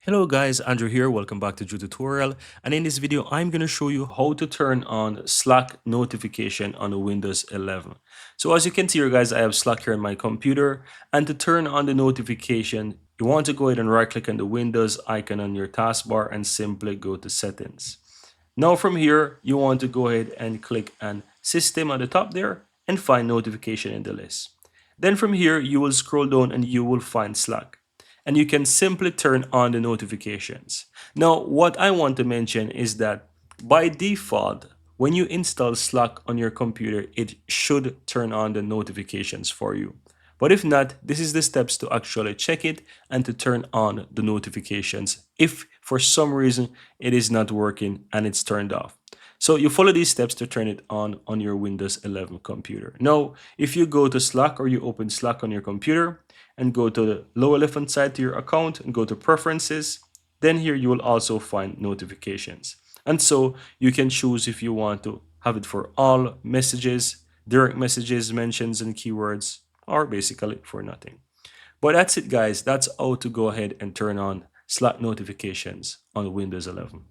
Hello guys, Andrew here. Welcome back to Drew Tutorial. And in this video, I'm going to show you how to turn on Slack notification on the Windows 11. So as you can see here guys, I have Slack here on my computer. And to turn on the notification, you want to go ahead and right click on the Windows icon on your taskbar and simply go to settings. Now from here, you want to go ahead and click on System at the top there and find notification in the list. Then from here, you will scroll down and you will find Slack. And you can simply turn on the notifications. Now, what I want to mention is that by default, when you install Slack on your computer, it should turn on the notifications for you. But if not, this is the steps to actually check it and to turn on the notifications if for some reason it is not working and it's turned off. So you follow these steps to turn it on your Windows 11 computer. Now, if you go to Slack or you open Slack on your computer and go to the lower left hand side to your account and go to preferences, then here you will also find notifications. And so you can choose if you want to have it for all messages, direct messages, mentions, and keywords, or basically for nothing. But that's it, guys. That's how to go ahead and turn on Slack notifications on Windows 11.